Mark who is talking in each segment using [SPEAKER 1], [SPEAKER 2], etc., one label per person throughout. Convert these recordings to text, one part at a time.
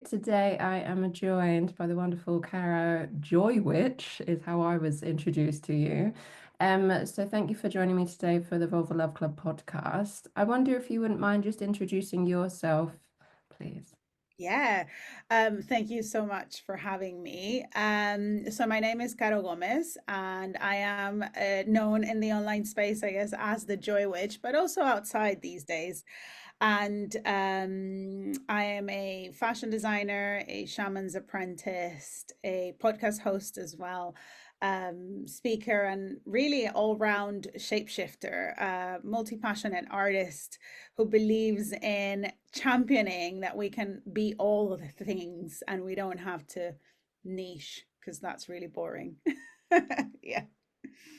[SPEAKER 1] Today I am joined by the wonderful Caro Joy Witch, is how I was introduced to you. So thank you for joining me today for the Vulva Love Club podcast. I wonder if you wouldn't mind just introducing yourself, please.
[SPEAKER 2] Yeah, thank you so much for having me. So my name is Caro Gomez, and I am known in the online space, I guess, as the Joy Witch, but also outside these days. And I am a fashion designer, a shaman's apprentice, a podcast host as well, speaker, and really all-round shapeshifter, multi-passionate artist who believes in championing that we can be all of the things and we don't have to niche because that's really boring. Yeah.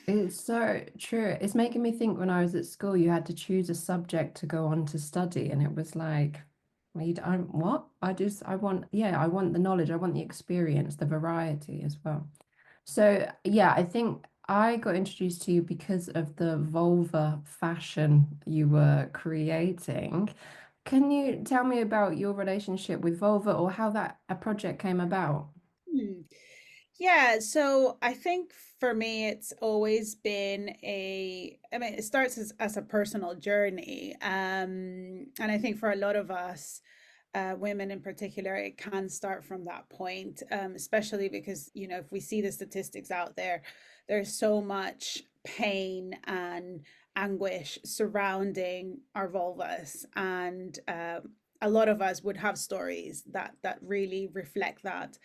[SPEAKER 1] It's so true. It's making me think when I was at school, you had to choose a subject to go on to study, and it was like, well, you don't, what? I want, yeah, I want the knowledge, I want the experience, the variety as well. So, yeah, I think I got introduced to you because of the vulva fashion you were creating. Can you tell me about your relationship with vulva or how that a project came about?
[SPEAKER 2] Hmm. Yeah, so I think for me, it's always been I mean, it starts as a personal journey. And I think for a lot of us, women in particular, it can start from that point, especially because, if we see the statistics out there, there's so much pain and anguish surrounding our vulvas. And a lot of us would have stories that really reflect that.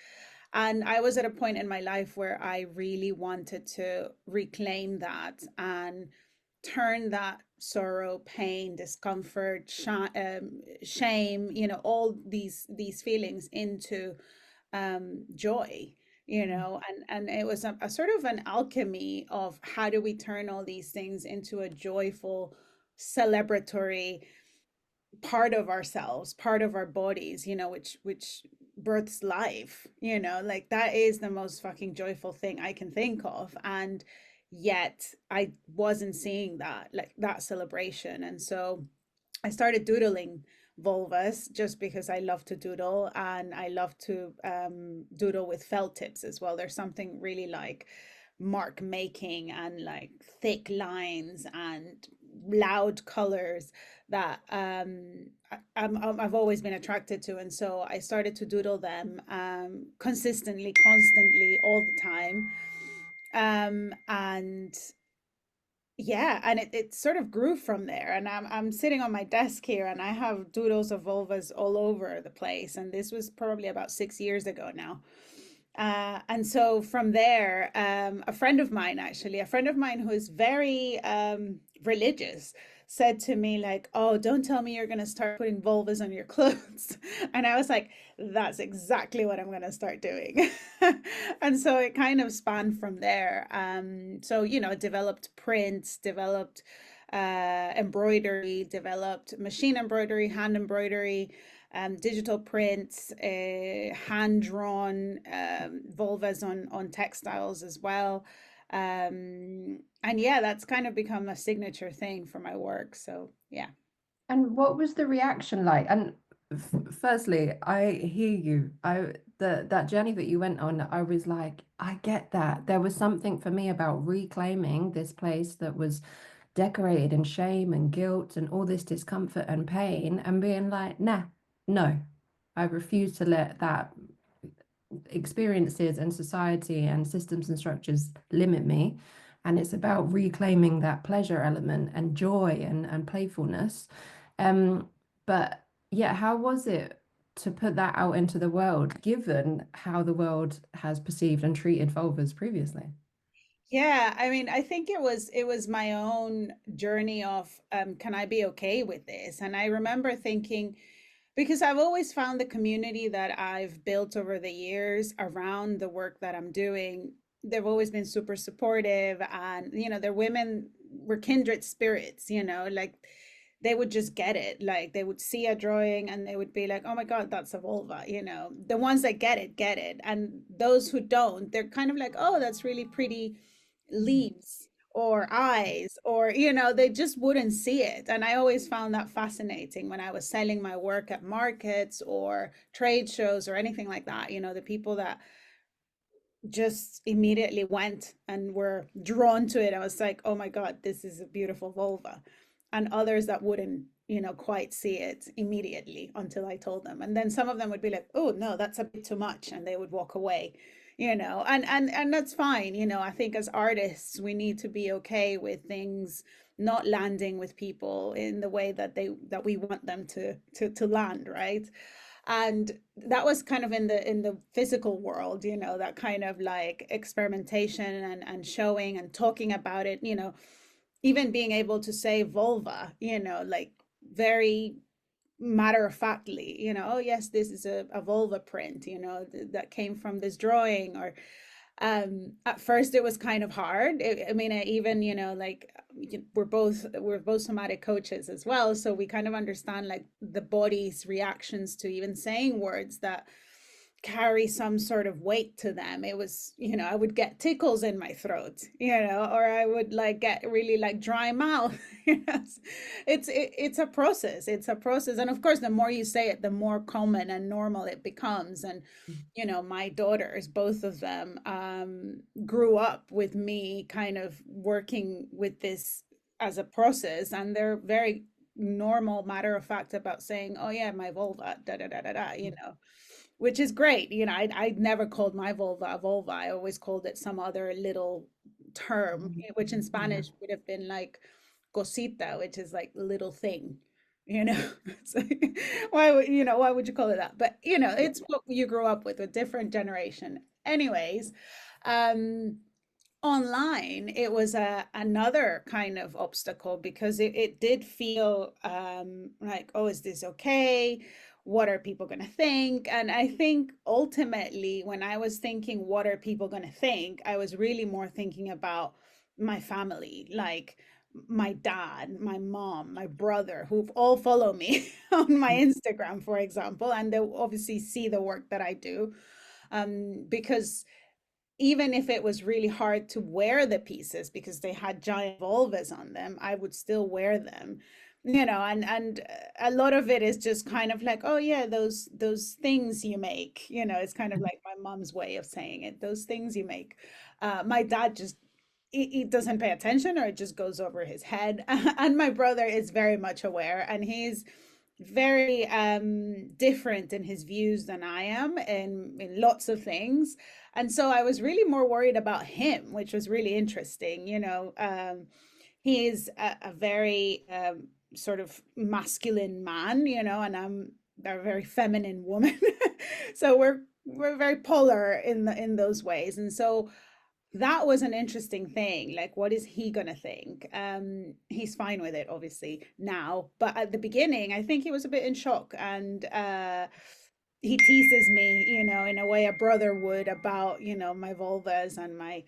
[SPEAKER 2] And I was at a point in my life where I really wanted to reclaim that and turn that sorrow, pain, discomfort, shame, all these feelings into joy, and it was a sort of an alchemy of how do we turn all these things into a joyful, celebratory part of ourselves, part of our bodies, which births life, like that is the most fucking joyful thing I can think of. And yet I wasn't seeing that, like that celebration. And so I started doodling vulvas just because I love to doodle, and I love to doodle with felt tips as well. There's something really like mark making and like thick lines and loud colors that I've always been attracted to. And so I started to doodle them consistently, constantly, all the time. And yeah, and it sort of grew from there. And I'm sitting on my desk here and I have doodles of vulvas all over the place. And this was probably about 6 years ago now. And so from there, a friend of mine, actually, a friend of mine who is very religious, said to me, like, "Oh, don't tell me you're going to start putting vulvas on your clothes." And I was like, "That's exactly what I'm going to start doing." And so it kind of spanned from there. So, developed prints, developed embroidery, developed machine embroidery, hand embroidery, digital prints, hand drawn vulvas on textiles as well. And yeah, that's kind of become a signature thing for my work. So yeah.
[SPEAKER 1] And what was the reaction like? And firstly, I hear you. That journey that you went on, I was like, I get that. There was something for me about reclaiming this place that was decorated in shame and guilt and all this discomfort and pain, and being like, nah, no, I refuse to let that experiences and society and systems and structures limit me. And it's about reclaiming that pleasure element and joy and playfulness. Um, but yeah, how was it to put that out into the world, given how the world has perceived and treated vulvas previously?
[SPEAKER 2] Yeah, I mean, I think it was my own journey of can I be okay with this? And I remember thinking, because I've always found the community that I've built over the years around the work that I'm doing, they've always been super supportive, and they're women, were kindred spirits, like they would just get it. Like they would see a drawing and they would be like, "Oh my God, that's a vulva." The ones that get it. And those who don't, they're kind of like, "Oh, that's really pretty leaves." or eyes, or they just wouldn't see it. And I always found that fascinating when I was selling my work at markets or trade shows or anything like that. The people that just immediately went and were drawn to it. I was like, oh my God, this is a beautiful vulva. And others that wouldn't, quite see it immediately until I told them. And then some of them would be like, oh no, that's a bit too much. And they would walk away, and that's fine. I think as artists, we need to be okay with things not landing with people in the way that we want them to land, right? And that was kind of in the physical world, that kind of like experimentation and showing and talking about it, even being able to say vulva, like very matter of factly, oh yes, this is a vulva print, that came from this drawing. Or at first it was kind of hard. I mean, even, like, we're both somatic coaches as well, so we kind of understand like the body's reactions to even saying words that carry some sort of weight to them. It was, I would get tickles in my throat, or I would like get really like dry mouth. It's a process. It's a process. And of course, the more you say it, the more common and normal it becomes. And, my daughters, both of them, grew up with me kind of working with this as a process, and they're very normal, matter of fact about saying, oh yeah, my vulva, da da da da da, which is great. I never called my vulva a vulva. I always called it some other little term, which in
[SPEAKER 1] Yeah.
[SPEAKER 2] Spanish would have been like cosita, which is like little thing. You know, it's like, why would you call it that? But it's what you grew up with, a different generation. Anyways, um, online it was another kind of obstacle, because it did feel like, oh, is this okay? What are people going to think? And I think ultimately, when I was thinking what are people going to think, I was really more thinking about my family, like my dad, my mom, my brother, who all follow me on my Instagram, for example, and they obviously see the work that I do, because even if it was really hard to wear the pieces because they had giant vulvas on them, I would still wear them. And a lot of it is just kind of like, oh yeah, those things you make. It's kind of like my mom's way of saying it. Those things you make. My dad just he doesn't pay attention, or it just goes over his head. And my brother is very much aware, and he's very different in his views than I am in lots of things. And so I was really more worried about him, which was really interesting. He is a very sort of masculine man, and I'm a very feminine woman. So we're very polar in those ways. And so that was an interesting thing. Like, what is he gonna think? He's fine with it, obviously, now. But at the beginning, I think he was a bit in shock. And he teases me, in a way a brother would, about, my vulvas and my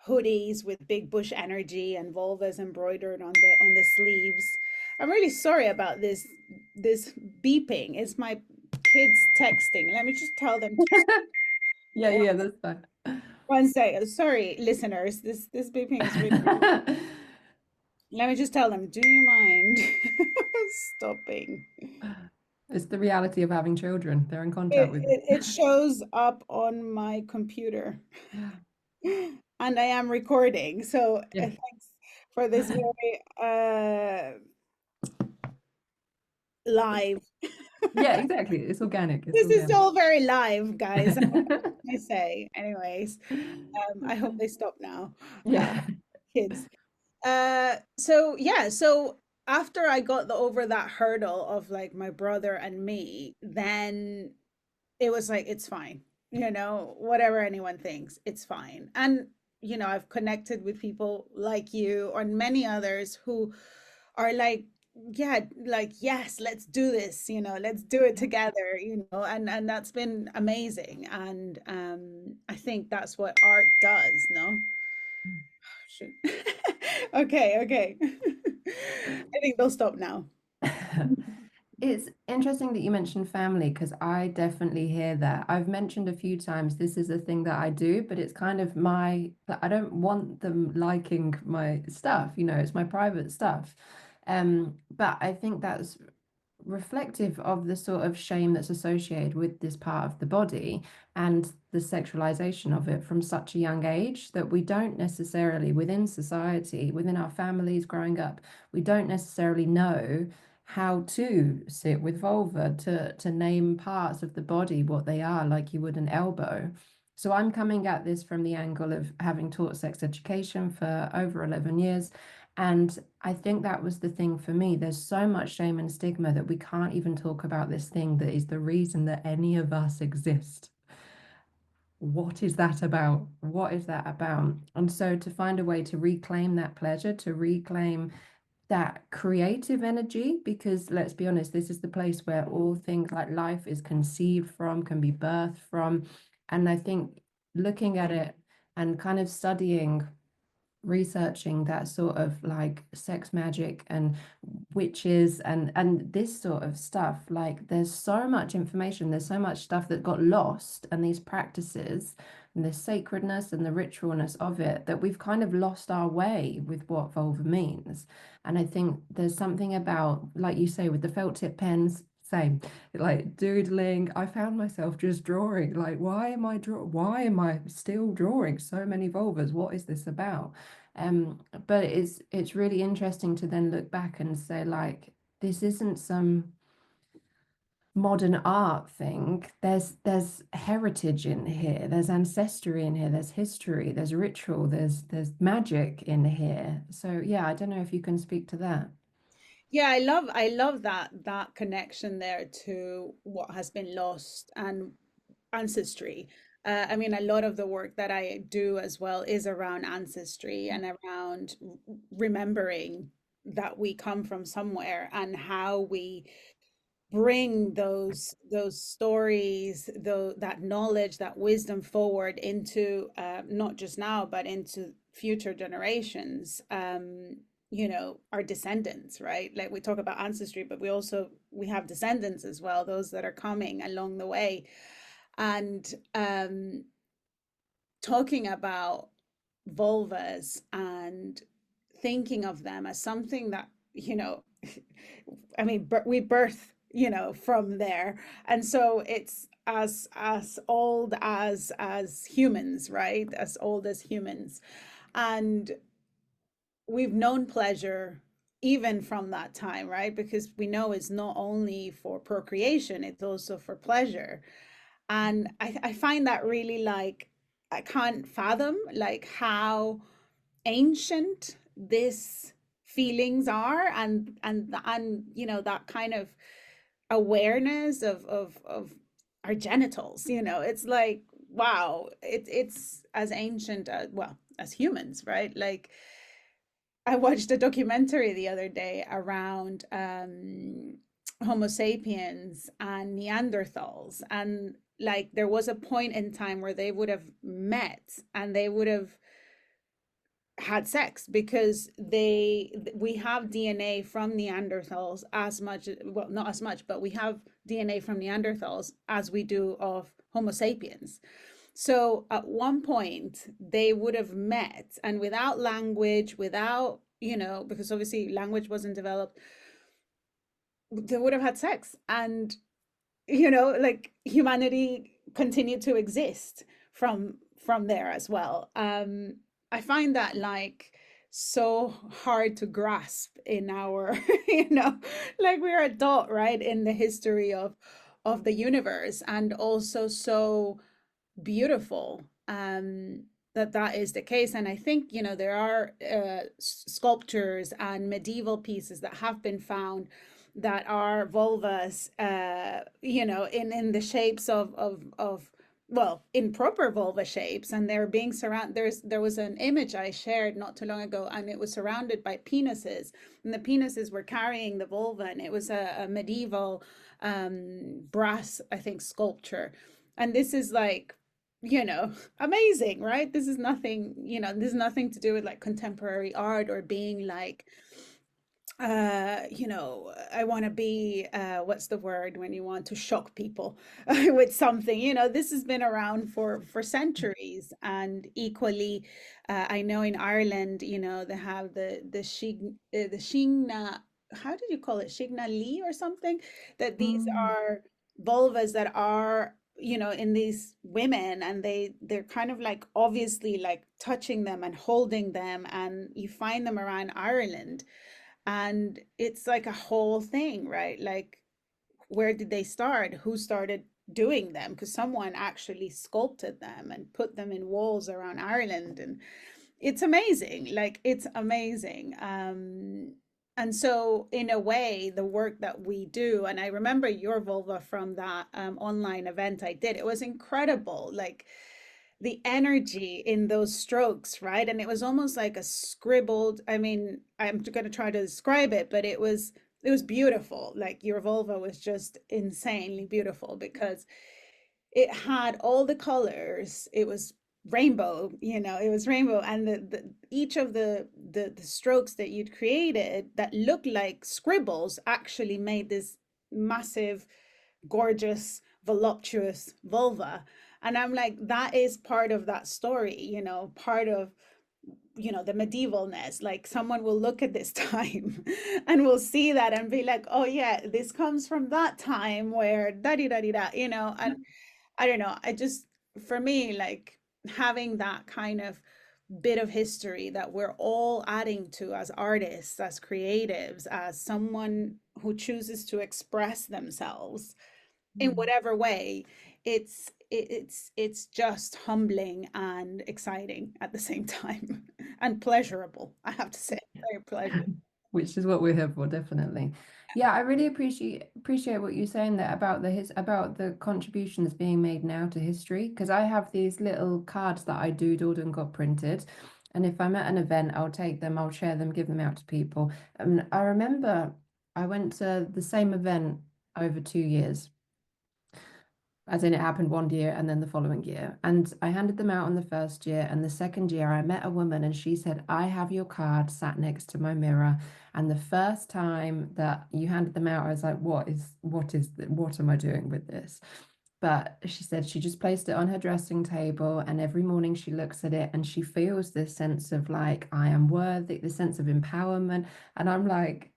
[SPEAKER 2] hoodies with big bush energy and vulvas embroidered on the sleeves. I'm really sorry about this beeping. It's my kids texting. Let me just tell them to
[SPEAKER 1] Yeah, yeah, that's fine.
[SPEAKER 2] one second. Sorry, listeners. This beeping is really. Let me just tell them. Do you mind stopping?
[SPEAKER 1] It's the reality of having children. They're in contact
[SPEAKER 2] It,
[SPEAKER 1] with
[SPEAKER 2] it it shows up on my computer, and I am recording. So
[SPEAKER 1] yeah.
[SPEAKER 2] thanks for this very live.
[SPEAKER 1] Yeah, exactly. It's organic. It's
[SPEAKER 2] This is
[SPEAKER 1] organic.
[SPEAKER 2] all very live, guys. I say, anyways. I hope they stop now, uh,
[SPEAKER 1] Yeah.
[SPEAKER 2] kids. So yeah, so after I got over that hurdle of like my brother and me, then it was like, it's fine, whatever anyone thinks, it's fine. And I've connected with people like you or many others who are like, yeah, like, yes, let's do this, let's do it together, and that's been amazing. And I think that's what art does, no? Shoot. Okay, okay. I think they'll stop now.
[SPEAKER 1] It's interesting that you mentioned family because I definitely hear that. I've mentioned a few times this is a thing that I do, but it's kind of I don't want them liking my stuff, it's my private stuff. But I think that's reflective of the sort of shame that's associated with this part of the body and the sexualization of it from such a young age that we don't necessarily, within society, within our families growing up, we don't necessarily know how to sit with vulva, to name parts of the body what they are, like you would an elbow. So I'm coming at this from the angle of having taught sex education for over 11 years. And I think that was the thing for me. There's so much shame and stigma that we can't even talk about this thing that is the reason that any of us exist. What is that about? What is that about? And so to find a way to reclaim that pleasure, to reclaim that creative energy, because let's be honest, this is the place where all things like life is conceived from, can be birthed from. And I think looking at it and kind of studying, researching that sort of like sex magic and witches and this sort of stuff, like there's so much information, there's so much stuff that got lost, and these practices and the sacredness and the ritualness of it, that we've kind of lost our way with what vulva means. And I think there's something about, like you say, with the felt tip pens, same, like doodling. I found myself just drawing, like, why am I still drawing so many vulvas? What is this about? But it's really interesting to then look back and say, like, this isn't some modern art thing. There's heritage in here, there's ancestry in here, there's history, there's ritual, there's magic in here. So yeah, I don't know if you can speak to that.
[SPEAKER 2] Yeah, I love that connection there to what has been lost and ancestry. I mean, a lot of the work that I do as well is around ancestry and around remembering that we come from somewhere and how we bring those stories, that knowledge, that wisdom forward into not just now, but into future generations. Our descendants, right? Like we talk about ancestry, but we have descendants as well, those that are coming along the way. And talking about vulvas and thinking of them as something that, I mean, we birth, from there. And so it's as old as humans, right? As old as humans. And we've known pleasure even from that time, right? Because we know it's not only for procreation, it's also for pleasure. And I find that really, like, I can't fathom like how ancient this feelings are, and that kind of awareness of our genitals. It's like, wow, it's as ancient as, well, as humans, right? Like, I watched a documentary the other day around Homo sapiens and Neanderthals. And like, there was a point in time where they would have met and they would have had sex because we have DNA from Neanderthals as much, well, not as much, but we have DNA from Neanderthals as we do of Homo sapiens. So at one point they would have met, and without language, without, because obviously language wasn't developed, they would have had sex. And, like, humanity continued to exist from there as well. I find that, like, so hard to grasp in our, like, we're a dot, right, in the history of the universe, and also so beautiful that is the case. And I think, there are sculptures and medieval pieces that have been found that are vulvas, in the shapes of well, in proper vulva shapes, and they're being surrounded. There was an image I shared not too long ago, and it was surrounded by penises, and the penises were carrying the vulva, and it was a medieval brass, I think, sculpture. And this is like, amazing, right? This is nothing, this is nothing to do with like contemporary art or being like you know, I want to be, what's the word when you want to shock people with something? You know, this has been around for centuries, and equally, I know in Ireland, you know, they have the Shigna. How did you call it? Shigna Lee or something? That these
[SPEAKER 1] Mm,
[SPEAKER 2] are vulvas that are, you know, in these women, and they're kind of like obviously like touching them and holding them, and you find them around Ireland, and it's like a whole thing, right? Like, where did they start? Who started doing them? Because someone actually sculpted them and put them in walls around Ireland. And it's amazing. Like, it's amazing. And so, in a way, the work that we do, and I remember your vulva from that online event I did, it was incredible. Like, the energy in those strokes, right? And it was almost like a scribbled, I mean, I'm going to try to describe it, but it was beautiful. Like, your vulva was just insanely beautiful because it had all the colors. It was rainbow, you know, it was rainbow, and the each of the strokes that you'd created that looked like scribbles actually made this massive, gorgeous, voluptuous vulva. And I'm like, that is part of that story, you know, part of, you know, the medievalness. Like, someone will look at this time and will see that and be like, oh yeah, this comes from that time where da di da di da, you know. And I don't know, I just, for me, like, having that kind of bit of history that we're all adding to as artists, as creatives, as someone who chooses to express themselves in
[SPEAKER 1] mm.
[SPEAKER 2] whatever way, it's just humbling and exciting at the same time, and pleasurable, I have to say, very pleasurable.
[SPEAKER 1] Which is what we're here for, definitely. Yeah, I really appreciate what you're saying there about about the contributions being made now to history. Because I have these little cards that I doodled and got printed. And if I'm at an event, I'll take them, I'll share them, give them out to people. And I remember I went to the same event over 2 years. As in, it happened one year and then the following year. And I handed them out on the first year. And the second year, I met a woman and she said, I have your card sat next to my mirror. And the first time that you handed them out, I was like, what am I doing with this? But she said she just placed it on her dressing table. And every morning she looks at it and she feels this sense of like, I am worthy, this sense of empowerment. And I'm like,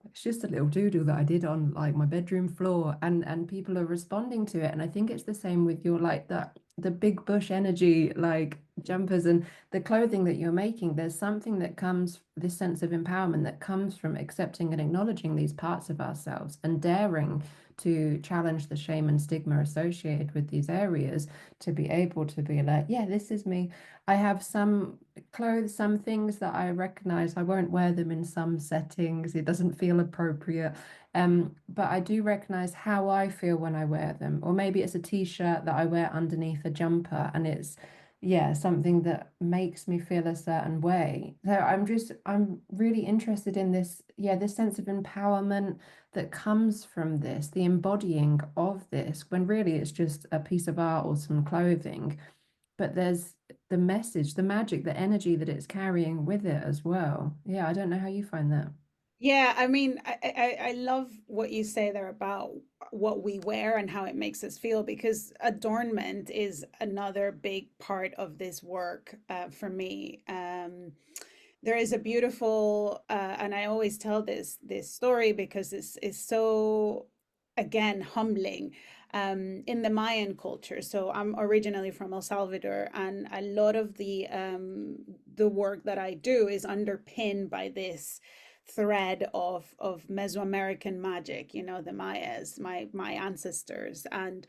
[SPEAKER 1] it's just a little doodle that I did on like my bedroom floor, and people are responding to it. And I think it's the same with your like the big bush energy like jumpers and the clothing that you're making. There's something that comes, this sense of empowerment that comes from accepting and acknowledging these parts of ourselves and daring to challenge the shame and stigma associated with these areas, to be able to be like, yeah, this is me. I have some clothes, some things that I recognize. I won't wear them in some settings. It doesn't feel appropriate. But I do recognize how I feel when I wear them. Or maybe it's a t-shirt that I wear underneath a jumper and it's, yeah, something that makes me feel a certain way. So I'm really interested in this, yeah, this sense of empowerment that comes from this, the embodying of this, when really it's just a piece of art or some clothing. But there's the message, the magic, the energy that it's carrying with it as well. Yeah, I don't know how you find that.
[SPEAKER 2] Yeah, I mean, I love what you say there about what we wear and how it makes us feel, because adornment is another big part of this work, for me. There is a beautiful, and I always tell this story because it's so, again, humbling. In the Mayan culture. So I'm originally from El Salvador, and a lot of the work that I do is underpinned by this thread of Mesoamerican magic, you know, the Mayas, my ancestors. And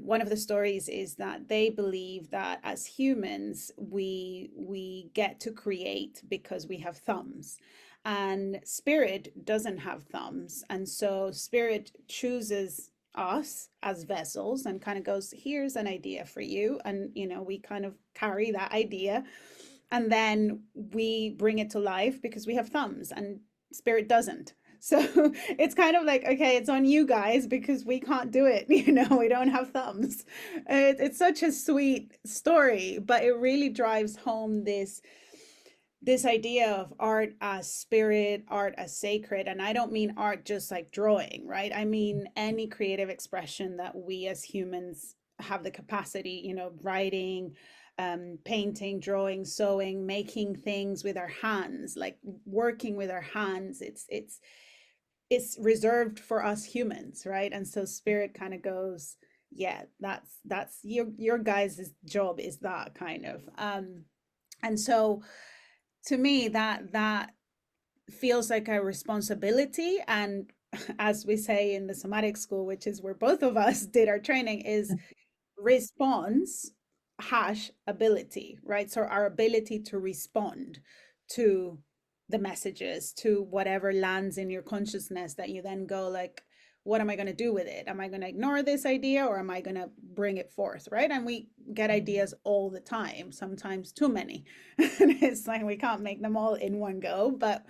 [SPEAKER 2] one of the stories is that they believe that as humans, we get to create because we have thumbs, and spirit doesn't have thumbs, and so spirit chooses us as vessels and kind of goes, here's an idea for you, and you know, we kind of carry that idea, and then we bring it to life because we have thumbs and spirit doesn't. So it's kind of like, okay, it's on you guys because we can't do it. You know, we don't have thumbs. It's such a sweet story, but it really drives home this idea of art as spirit, art as sacred. And I don't mean art just like drawing, right? I mean any creative expression that we as humans have the capacity, writing, painting, drawing, sewing, making things with our hands, like working with our hands. It's reserved for us humans, right? And so spirit kind of goes, yeah, that's your guys' job is that kind of. And so to me that feels like a responsibility. And as we say in the somatic school, which is where both of us did our training, is response hash ability, right? So our ability to respond to the messages, to whatever lands in your consciousness, that you then go like, what am I going to do with it? Am I going to ignore this idea, or am I going to bring it forth, right? And we get ideas all the time, sometimes too many. And it's like we can't make them all in one go, but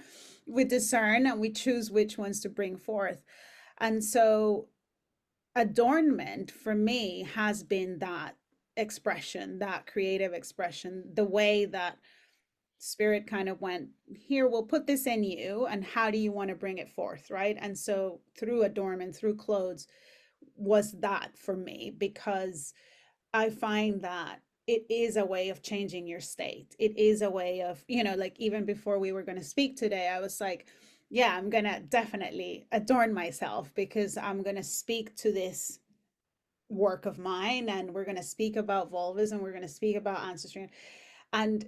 [SPEAKER 2] we discern and we choose which ones to bring forth. And so adornment for me has been that expression, that creative expression, the way that spirit kind of went, here, we'll put this in you, and how do you want to bring it forth, right? And so through adornment, through clothes, was that for me, because I find that it is a way of changing your state. It is a way of, like even before we were going to speak today, I was like, yeah, I'm going to definitely adorn myself, because I'm going to speak to this work of mine, and we're going to speak about vulvas, and we're going to speak about ancestry. And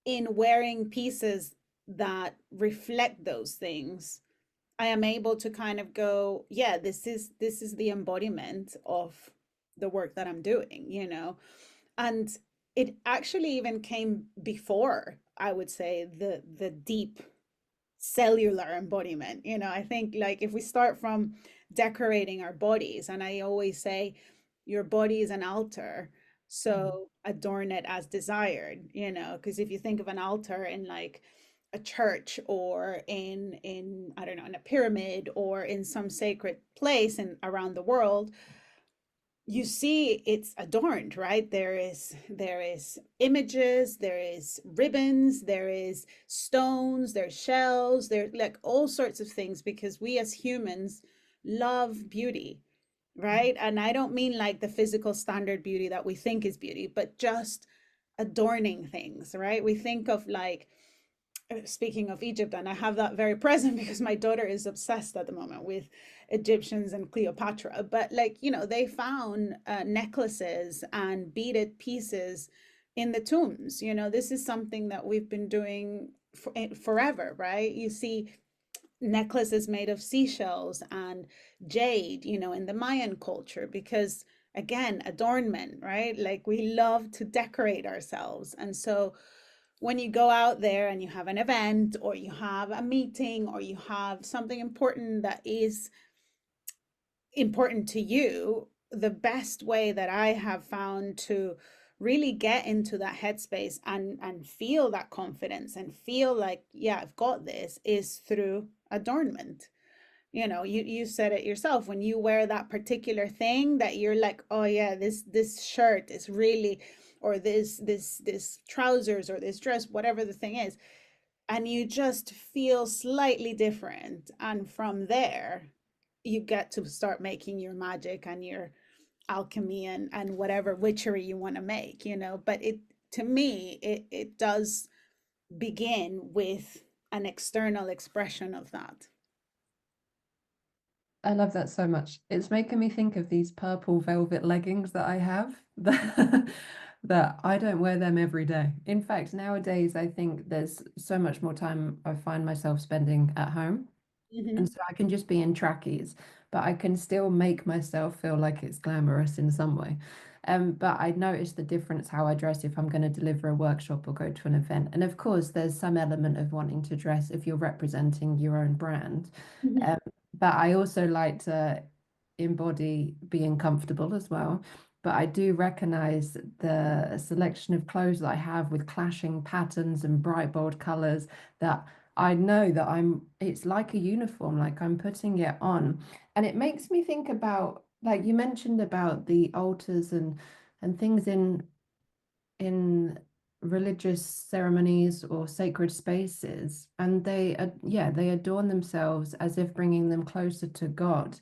[SPEAKER 2] in wearing pieces that reflect those things, I am able to kind of go, yeah, this is the embodiment of the work that I'm doing, and it actually even came before, I would say, the deep cellular embodiment. I think, like, if we start from decorating our bodies, and I always say your body is an altar, so adorn it as desired, because if you think of an altar in like a church, or in I don't know, in a pyramid, or in some sacred place and around the world, you see it's adorned, right? There is images, there is ribbons, there is stones, there's shells, there's like all sorts of things, because we as humans love beauty, right? And I don't mean like the physical standard beauty that we think is beauty, but just adorning things, right? We think of like, speaking of Egypt, and I have that very present because my daughter is obsessed at the moment with Egyptians and Cleopatra. But like, they found necklaces and beaded pieces in the tombs. This is something that we've been doing forever, right? You see necklaces made of seashells and jade, in the Mayan culture, because again, adornment, right? Like we love to decorate ourselves. And so when you go out there and you have an event, or you have a meeting, or you have something important that is important to you, the best way that I have found to really get into that headspace and feel that confidence and feel like, yeah, I've got this, is through adornment. You said it yourself, when you wear that particular thing that you're like, oh yeah, this shirt is really, or this trousers, or this dress, whatever the thing is, and you just feel slightly different, and from there you get to start making your magic and your alchemy, and whatever witchery you want to make, but it, to me, it does begin with an external expression of that.
[SPEAKER 1] I love that so much. It's making me think of these purple velvet leggings that I have that, that I don't wear them every day. In fact, nowadays, I think there's so much more time I find myself spending at home. And
[SPEAKER 2] Hmm.
[SPEAKER 1] so I can just be in trackies, but I can still make myself feel like it's glamorous in some way. But I notice the difference how I dress if I'm going to deliver a workshop or go to an event. And of course, there's some element of wanting to dress if you're representing your own brand.
[SPEAKER 2] Hmm.
[SPEAKER 1] Um, but I also like to embody being comfortable as well. But I do recognize the selection of clothes that I have with clashing patterns and bright, bold colors, that I know that it's like a uniform, like I'm putting it on. And it makes me think about, like you mentioned about the altars and things in religious ceremonies or sacred spaces, and yeah, they adorn themselves as if bringing them closer to God.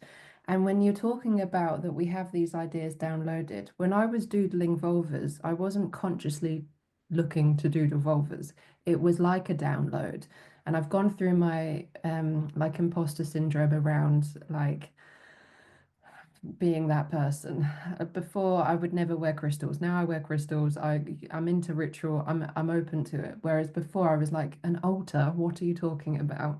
[SPEAKER 1] And when you're talking about that we have these ideas downloaded, when I was doodling vulvas, I wasn't consciously looking to doodle vulvas. It was like a download. And I've gone through my like imposter syndrome around like being that person. Before I would never wear crystals. Now I wear crystals. I'm into ritual. I'm open to it. Whereas before I was like, an altar, what are you talking about?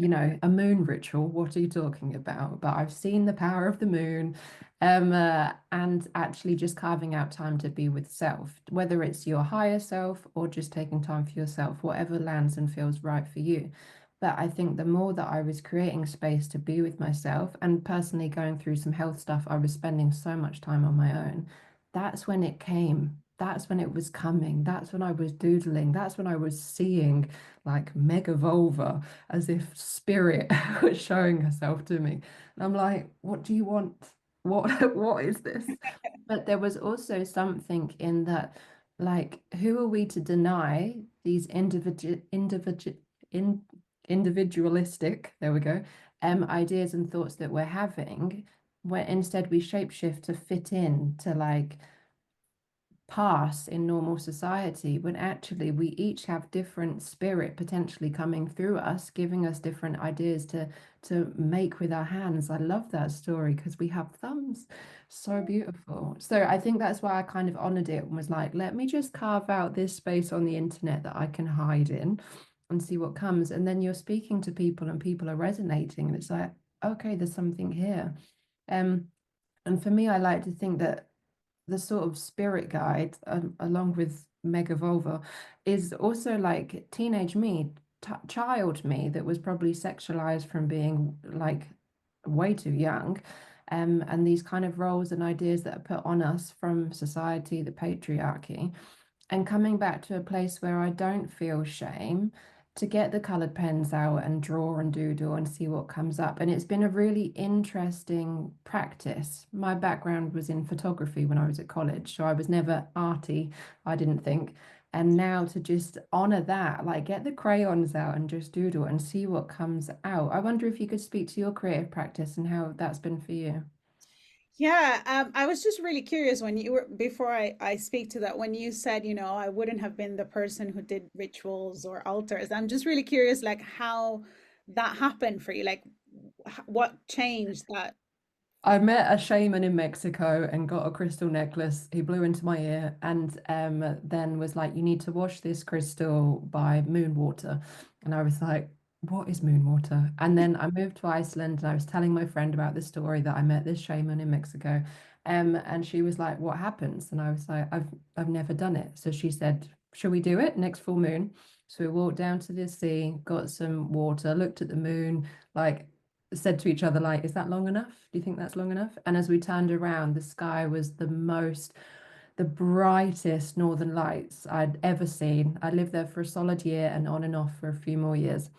[SPEAKER 1] A moon ritual, what are you talking about? But I've seen the power of the moon, and actually just carving out time to be with self, whether it's your higher self or just taking time for yourself, whatever lands and feels right for you. But I think the more that I was creating space to be with myself and personally going through some health stuff, I was spending so much time on my own. That's when it came. That's when it was coming. That's when I was doodling. That's when I was seeing like mega vulva as if spirit was showing herself to me. And I'm like, what do you want? What is this? But there was also something in that, like, who are we to deny these in, individualistic, there we go, ideas and thoughts that we're having, where instead we shapeshift to fit in to like pass in normal society, when actually we each have different spirit potentially coming through us, giving us different ideas to make with our hands. I love that story because we have thumbs. So beautiful. So I think that's why I kind of honored it and was like, let me just carve out this space on the internet that I can hide in and see what comes. And then you're speaking to people and people are resonating, and it's like, okay, there's something here. Um, and for me, I like to think that the sort of spirit guide, along with Mega Vulva, is also like teenage me, child me that was probably sexualized from being like way too young. And these kind of roles and ideas that are put on us from society, the patriarchy, and coming back to a place where I don't feel shame to get the colored pens out and draw and doodle and see what comes up. And it's been a really interesting practice. My background was in photography when I was at college, so I was never arty, I didn't think. And now to just honor that, like get the crayons out and just doodle and see what comes out. I wonder if you could speak to your creative practice and how that's been for you.
[SPEAKER 2] Yeah, I was just really curious when you were, before I speak to that, when you said, I wouldn't have been the person who did rituals or altars. I'm just really curious, like how that happened for you, like what changed that?
[SPEAKER 1] I met a shaman in Mexico and got a crystal necklace. He blew into my ear and then was like, "You need to wash this crystal by moon water." And I was like, "What is moon water?" And then I moved to Iceland and I was telling my friend about the story that I met this shaman in Mexico. And she was like, "What happens?" And I was like, I've never done it." So she said, "Shall we do it next full moon?" So we walked down to the sea, got some water, looked at the moon, like said to each other, like, is that long enough? Do you think that's long enough? And as we turned around, the sky was the brightest northern lights I'd ever seen. I lived there for a solid year and on and off for a few more years.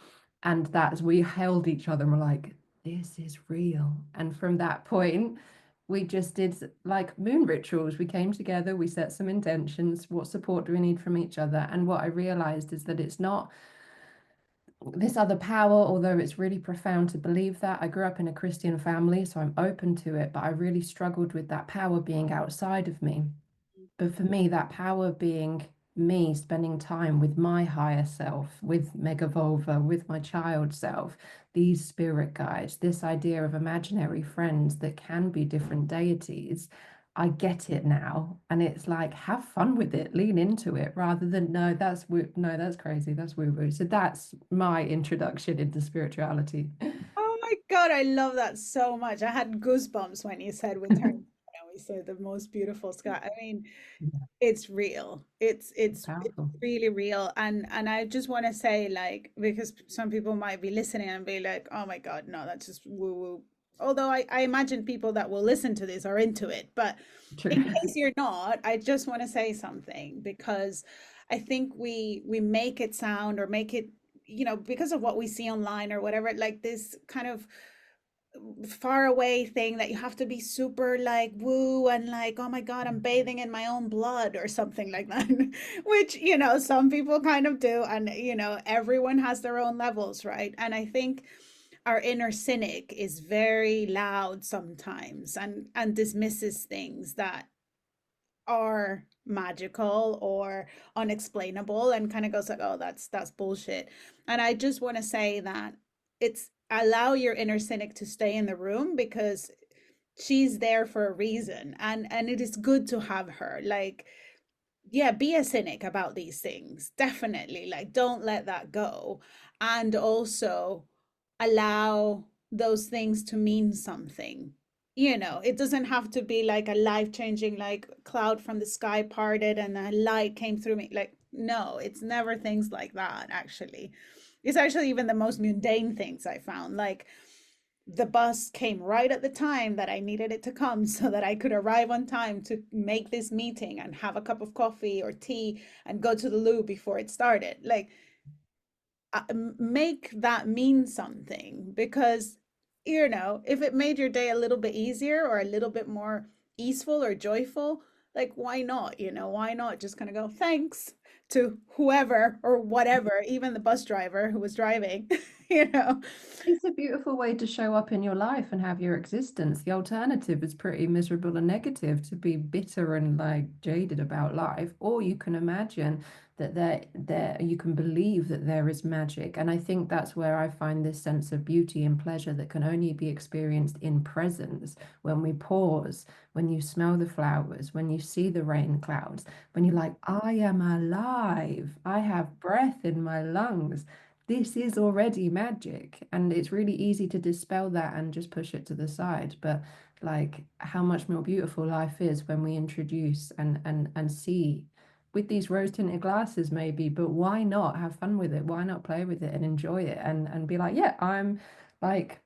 [SPEAKER 1] And that's, we held each other and were like, this is real. And from that point, we just did like moon rituals. We came together, we set some intentions. What support do we need from each other? And what I realized is that it's not this other power, although it's really profound to believe that. I grew up in a Christian family, so I'm open to it, but I really struggled with that power being outside of me. But for me, that power being me spending time with my higher self, with Mega Vulva, with my child self, these spirit guides, this idea of imaginary friends that can be different deities. I get it now. And it's like, have fun with it, lean into it rather than, no, no, that's crazy, that's woo-woo. So that's my introduction into spirituality.
[SPEAKER 2] Oh my God, I love that so much. I had goosebumps when you said we turned, we said the most beautiful sky. I mean,
[SPEAKER 1] Yeah,
[SPEAKER 2] it's real. It's
[SPEAKER 1] powerful.
[SPEAKER 2] really real. And I just want to say, like, because some people might be listening and be like, oh my God, no, that's just woo woo. Although I imagine people that will listen to this are into it. But
[SPEAKER 1] True.
[SPEAKER 2] in case you're not, I just want to say something because I think we make it sound or make it, because of what we see online or whatever, like this kind of far away thing that you have to be super like woo and like, oh my God, I'm bathing in my own blood or something like that, which, some people kind of do. And, everyone has their own levels, right? And I think our inner cynic is very loud sometimes and dismisses things that are magical or unexplainable and kind of goes like, oh, that's bullshit. And I just want to say that it's allow your inner cynic to stay in the room because she's there for a reason, and it is good to have her. Like, yeah, be a cynic about these things. Definitely. Like, don't let that go. And also allow those things to mean something. It doesn't have to be like a life changing, like cloud from the sky parted and a light came through me. Like, no, it's never things like that, actually. It's actually even the most mundane things I found. Like, the bus came right at the time that I needed it to come so that I could arrive on time to make this meeting and have a cup of coffee or tea and go to the loo before it started. Like, make that mean something because, if it made your day a little bit easier or a little bit more easeful or joyful, like, why not? Why not just kind of go thanks to whoever or whatever, even the bus driver who was driving, you know?
[SPEAKER 1] It's a beautiful way to show up in your life and have your existence. The alternative is pretty miserable and negative, to be bitter and like jaded about life. Or you can imagine that there you can believe that there is magic. And I think that's where I find this sense of beauty and pleasure that can only be experienced in presence, when we pause, when you smell the flowers, when you see the rain clouds, when you're like, I am alive, I have breath in my lungs. This is already magic, and it's really easy to dispel that and just push it to the side. But like, how much more beautiful life is when we introduce and see with these rose tinted glasses, maybe. But why not have fun with it? Why not play with it and enjoy it and be like, yeah, I'm like,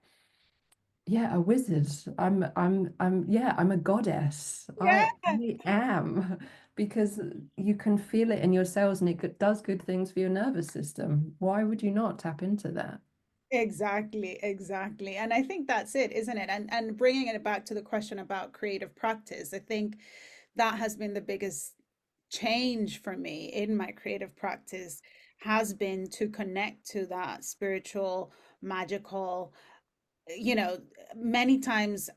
[SPEAKER 1] yeah, a wizard. Yeah, I'm a goddess.
[SPEAKER 2] Yeah.
[SPEAKER 1] I am. Because you can feel it in your cells, and does good things for your nervous system. Why would you not tap into that?
[SPEAKER 2] Exactly, exactly. And I think that's it, isn't it? And bringing it back to the question about creative practice, I think that has been the biggest change for me in my creative practice has been to connect to that spiritual, magical, you know, many times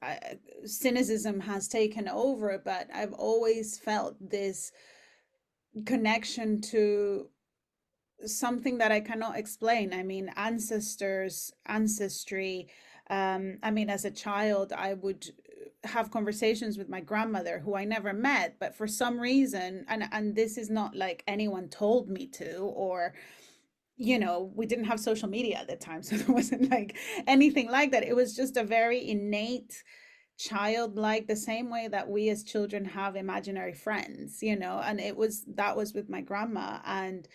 [SPEAKER 2] cynicism has taken over, but I've always felt this connection to something that I cannot explain. I mean, ancestors, ancestry. I mean, as a child, I would have conversations with my grandmother, who I never met, but for some reason, and this is not like anyone told me to, or we didn't have social media at the time, so there wasn't like anything like that. It was just a very innate childlike, the same way that we as children have imaginary friends, and that was with my grandma. And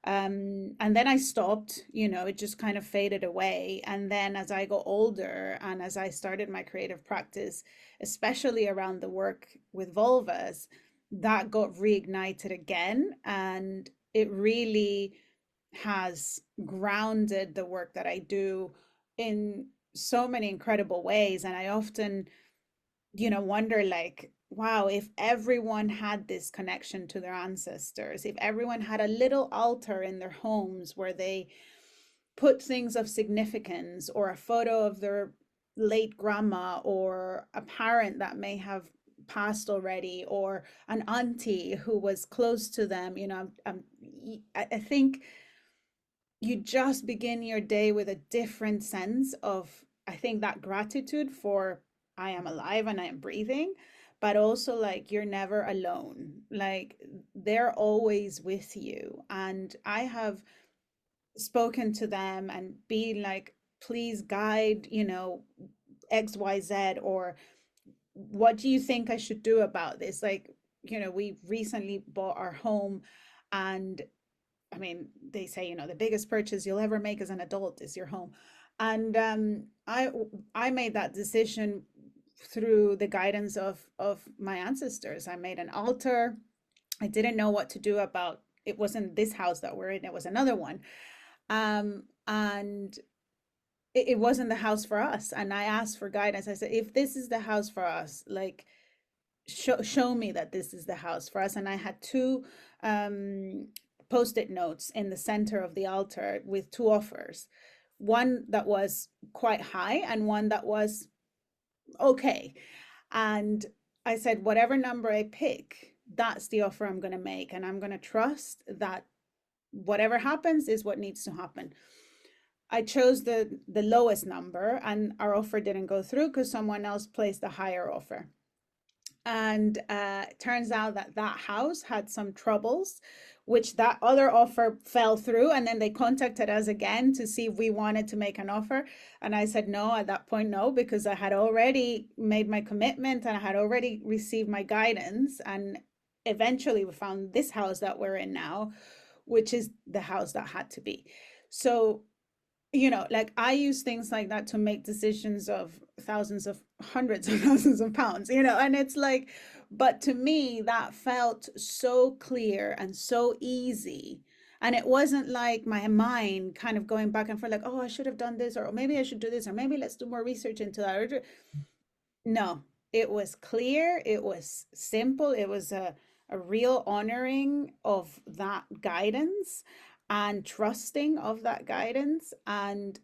[SPEAKER 2] then I stopped, it just kind of faded away. And then as I got older and as I started my creative practice, especially around the work with vulvas, that got reignited again. And it really has grounded the work that I do in so many incredible ways. And I often wonder, like, wow, if everyone had this connection to their ancestors, if everyone had a little altar in their homes where they put things of significance, or a photo of their late grandma, or a parent that may have passed already, or an auntie who was close to them, I think you just begin your day with a different sense of, I think, that gratitude for I am alive and I am breathing, but also like you're never alone. Like, they're always with you. And I have spoken to them and been like, please guide, XYZ, or what do you think I should do about this? Like, we recently bought our home, and I mean, they say, the biggest purchase you'll ever make as an adult is your home. And I made that decision through the guidance of my ancestors. I made an altar. I didn't know what to do about it. Wasn't this house that we're in, it was another one. And it wasn't the house for us. And I asked for guidance. I said, if this is the house for us, like show me that this is the house for us. And I had two um, post-it notes in the center of the altar with two offers, one that was quite high and one that was okay. And I said, whatever number I pick, that's the offer I'm going to make. And I'm going to trust that whatever happens is what needs to happen. I chose the lowest number, and our offer didn't go through because someone else placed a higher offer. And turns out that that house had some troubles, which that other offer fell through. And then they contacted us again to see if we wanted to make an offer. And I said no at that point, no, because I had already made my commitment and I had already received my guidance. And eventually we found this house that we're in now, which is the house that had to be. So, like I use things like that to make decisions of thousands of hundreds of thousands of pounds, and it's like, but to me, that felt so clear and so easy. And it wasn't like my mind kind of going back and forth, like, oh, I should have done this, or maybe I should do this, or maybe let's do more research into that. No, it was clear, it was simple, it was a real honoring of that guidance and trusting of that guidance. And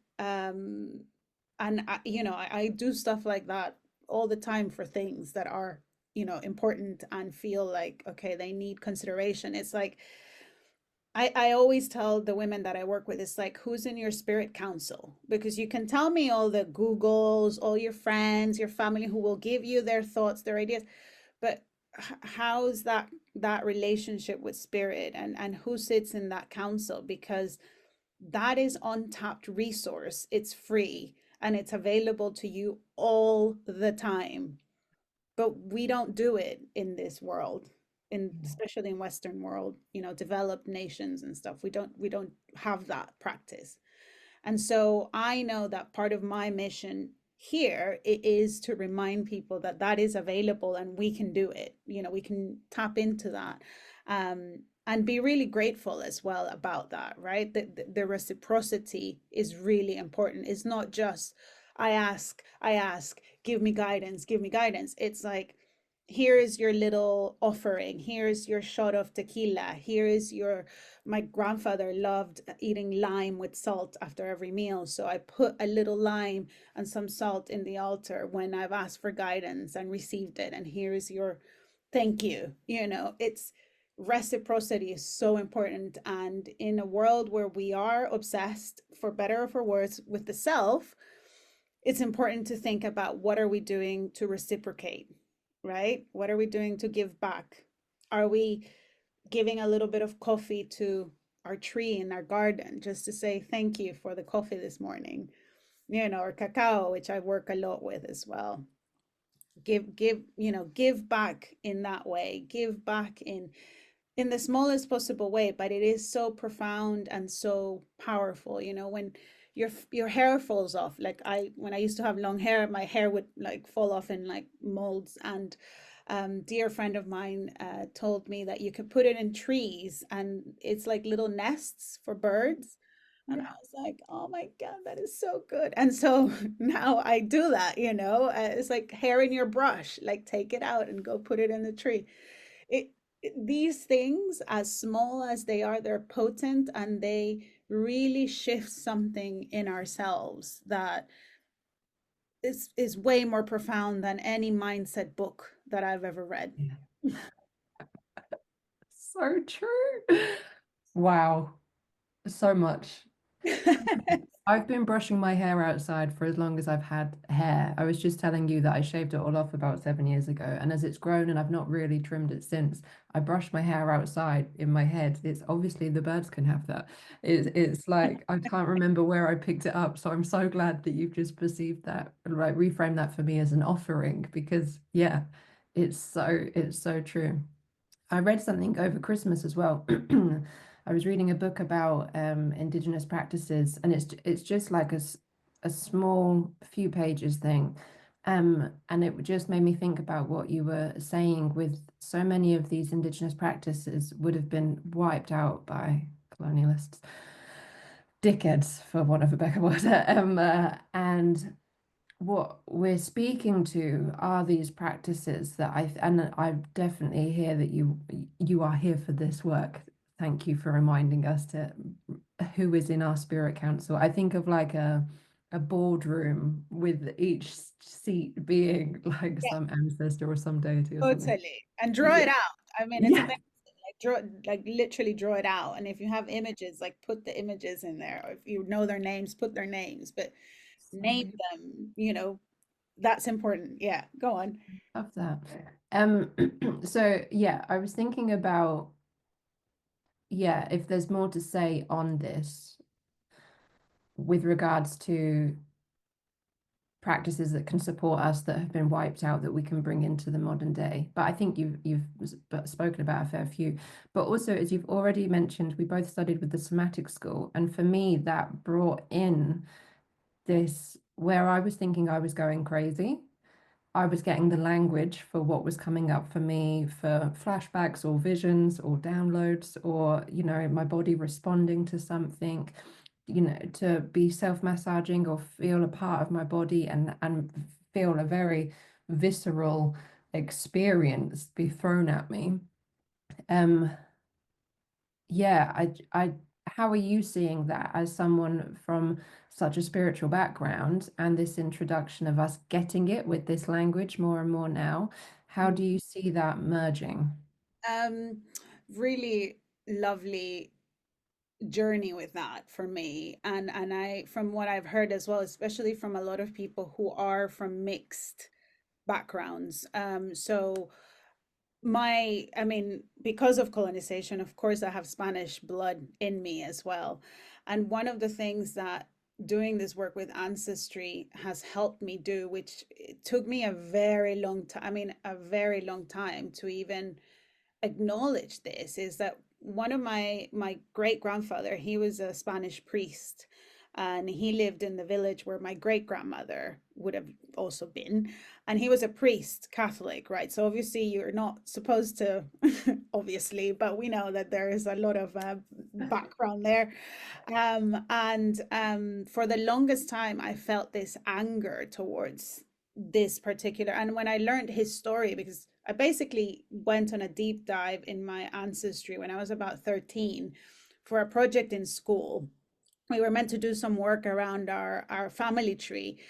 [SPEAKER 2] I do stuff like that all the time for things that are, important and feel like, okay, they need consideration. It's like I always tell the women that I work with, it's like, who's in your spirit council? Because you can tell me all the Googles, all your friends, your family who will give you their thoughts, their ideas, but how's that relationship with spirit, and who sits in that council? Because that is untapped resource. It's free and it's available to you all the time, but we don't do it in this world, in especially in Western world, developed nations and stuff. We don't have that practice. And so I know that part of my mission here it is to remind people that that is available and we can do it. We can tap into that, and be really grateful as well about that, right? The reciprocity is really important. It's not just I ask, give me guidance, give me guidance. It's like, here is your little offering. Here's your shot of tequila. Here is your, my grandfather loved eating lime with salt after every meal. So I put a little lime and some salt in the altar when I've asked for guidance and received it. And here is your thank you. It's reciprocity is so important. And in a world where we are obsessed, for better or for worse, with the self, it's important to think about what are we doing to reciprocate, right? What are we doing to give back? Are we giving a little bit of coffee to our tree in our garden just to say thank you for the coffee this morning, or cacao, which I work a lot with as well. Give back in that way. Give back in the smallest possible way, but it is so profound and so powerful. When your hair falls off, like when I used to have long hair, my hair would like fall off in like molds. And dear friend of mine told me that you could put it in trees and it's like little nests for birds. And I
[SPEAKER 1] Yeah.
[SPEAKER 2] was like, oh my God, that is so good. And so now I do that, it's like hair in your brush, like take it out and go put it in the tree. it, these things, as small as they are, they're potent and they really shift something in ourselves that is way more profound than any mindset book that I've ever read.
[SPEAKER 1] Yeah. So true. Wow. So much. I've been brushing my hair outside for as long as I've had hair. I was just telling you that I shaved it all off about 7 years ago. And as it's grown and I've not really trimmed it since, I brush my hair outside in my head. It's obviously the birds can have that. It's like I can't remember where I picked it up. So I'm so glad that you've just perceived that, like reframe that for me as an offering because yeah, it's so true. I read something over Christmas as well. I was reading a book about indigenous practices, and it's just like a small few pages thing. And it just made me think about what you were saying with so many of these indigenous practices would have been wiped out by colonialists. dickheads, for want of a better word. And what we're speaking to are these practices that I definitely hear that you are here for this work. Thank you for reminding us to who is in our spirit council. I think of like a boardroom with each seat being like
[SPEAKER 2] Yeah,
[SPEAKER 1] some ancestor or some deity or something.
[SPEAKER 2] totally. And draw
[SPEAKER 1] Yeah.
[SPEAKER 2] it out. I mean, it's
[SPEAKER 1] Yeah.
[SPEAKER 2] amazing. Like draw, like literally draw it out. And if you have images, like put the images in there. Or if you know their names, put their names, but
[SPEAKER 1] So
[SPEAKER 2] name
[SPEAKER 1] beautiful.
[SPEAKER 2] them, that's important. Yeah, go on.
[SPEAKER 1] Love that. Um, so yeah, I was thinking about, yeah, if there's more to say on this with regards to practices that can support us that have been wiped out that we can bring into the modern day. But I think you've spoken about a fair few. But also, as you've already mentioned, we both studied with the somatic school, and for me, that brought in this where I was thinking I was going crazy. I was getting the language for what was coming up for me for flashbacks or visions or downloads or, my body responding to something, to be self-massaging or feel a part of my body and feel a very visceral experience be thrown at me. Um, yeah, how are you seeing that as someone from such a spiritual background and this introduction of us getting it with this language more and more now? How do you see that merging?
[SPEAKER 2] Um, Really lovely journey with that for me. And I, from what I've heard as well, especially from a lot of people who are from mixed backgrounds. So I mean, because of colonization, of course, I have Spanish blood in me as well. And one of the things that doing this work with ancestry has helped me do, which it took me a very long time, I mean, a very long time to even acknowledge this, is that one of my great grandfather, he was a Spanish priest, and he lived in the village where my great grandmother would have also been, and he was a priest, Catholic, right? So obviously you're not supposed to obviously, but we know that there is a lot of background there. And For the longest time I felt this anger towards this particular, and when I learned his story, because I basically went on a deep dive in my ancestry when I was about 13 for a project in school. We were meant to do some work around our family tree,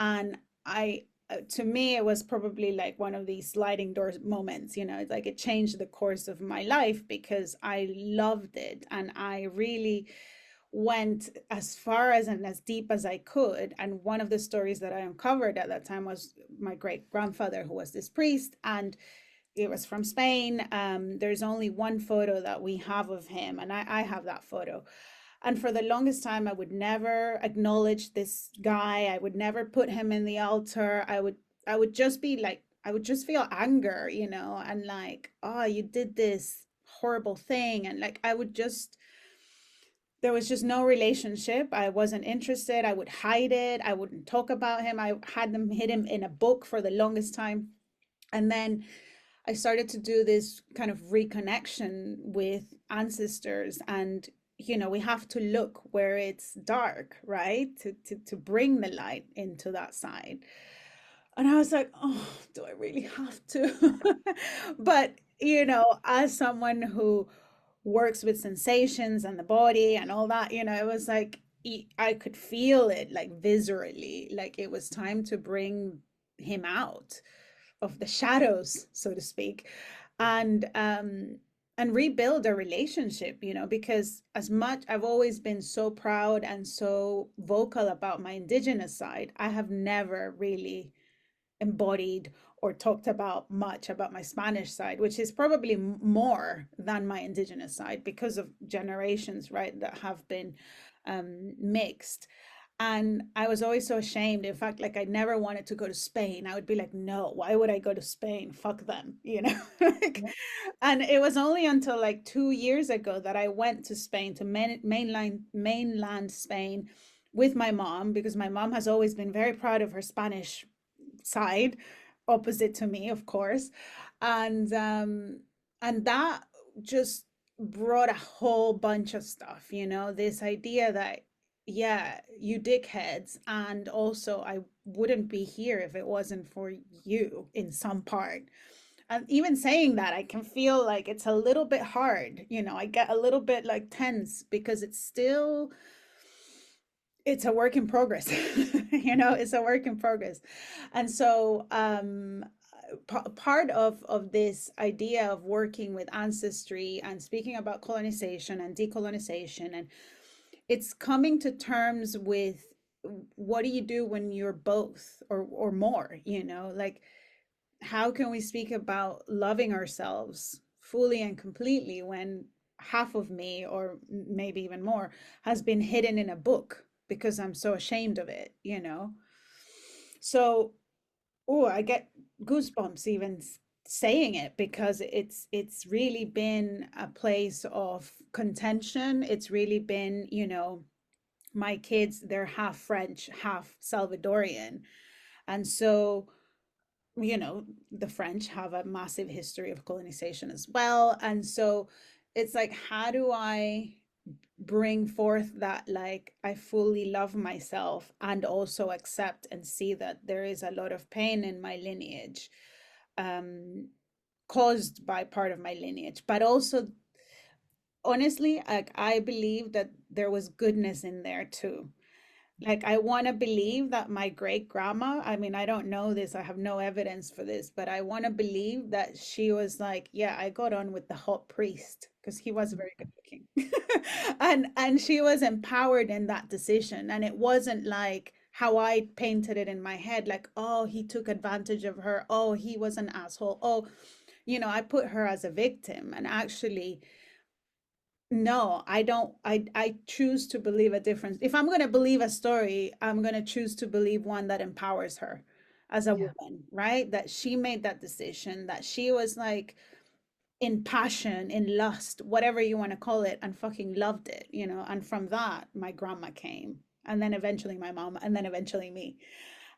[SPEAKER 2] and I to me it was probably like one of these sliding doors moments. It's like it changed the course of my life because I loved it, and I really went as far as and as deep as I could. And one of the stories that I uncovered at that time was my great grandfather, who was this priest, and it was from Spain. There's only one photo that we have of him, and I have that photo. And for the longest time, I would never acknowledge this guy. I would never put him in the altar. I would just be like, I would just feel anger, and like, oh, you did this horrible thing. And like, there was just no relationship. I wasn't interested. I would hide it. I wouldn't talk about him. I had them hid him in a book for the longest time. And then I started to do this kind of reconnection with ancestors, and we have to look where it's dark, right? To bring the light into that side. And I was like, oh, do I really have to? But, as someone who works with sensations and the body and all that, it was like I could feel it like viscerally, like it was time to bring him out of the shadows, so to speak, and rebuild a relationship, because as much I've always been so proud and so vocal about my indigenous side, I have never really embodied or talked about much about my Spanish side, which is probably more than my indigenous side because of generations, right, that have been mixed. And I was always so ashamed. In fact, like I never wanted to go to Spain. I would be like, no, why would I go to Spain? Fuck them, like,
[SPEAKER 1] Yeah.
[SPEAKER 2] and it was only until like 2 years ago that I went to Spain, to mainland Spain with my mom, because my mom has always been very proud of her Spanish side, opposite to me, of course. And that just brought a whole bunch of stuff, this idea that yeah, you dickheads. And also, I wouldn't be here if it wasn't for you in some part. And even saying that, I can feel like it's a little bit hard. I get a little bit like tense because it's a work in progress. It's a work in progress. And so, part of this idea of working with ancestry and speaking about colonization and decolonization, and it's coming to terms with what do you do when you're both or more, like how can we speak about loving ourselves fully and completely when half of me, or maybe even more, has been hidden in a book because I'm so ashamed of it. So, oh, I get goosebumps even saying it because it's really been a place of contention. It's really been, my kids, they're half French, half Salvadorian. And so, the French have a massive history of colonization as well. And so it's like, how do I bring forth that, like, I fully love myself and also accept and see that there is a lot of pain in my lineage, um, caused by part of my lineage, but also honestly, like I believe that there was goodness in there too. Like, I want to believe that my great grandma, I mean, I don't know this, I have no evidence for this, but I want to believe that she was like, yeah, I got on with the hot priest because he was very good looking. And she was empowered in that decision. And it wasn't like how I painted it in my head, like, oh, he took advantage of her. Oh, he was an asshole. Oh, I put her as a victim. And actually, no, I don't. I choose to believe a difference. If I'm going to believe a story, I'm going to choose to believe one that empowers her as a
[SPEAKER 1] Yeah.
[SPEAKER 2] woman, right? That she made that decision, that she was like in passion, in lust, whatever you want to call it, and fucking loved it. And from that, my grandma came, and then eventually my mom, and then eventually me.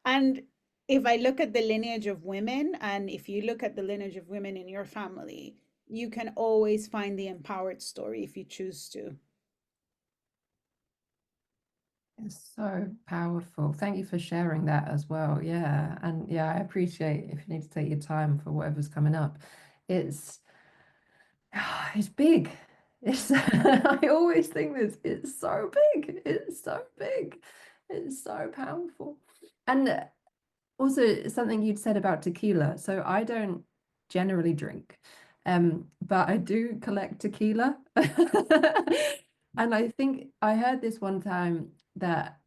[SPEAKER 2] And if I look at the lineage of women, and if you look at the lineage of women in your family, you can always find the empowered story if you choose to.
[SPEAKER 1] It's so powerful. Thank you for sharing that as well. Yeah. And yeah, I appreciate if you need to take your time for whatever's coming up. It's it's big. It's I always think this, it's so big. It's so big. It's so powerful. And also something you'd said about tequila. So I don't generally drink, but I do collect tequila. And I think I heard this one time that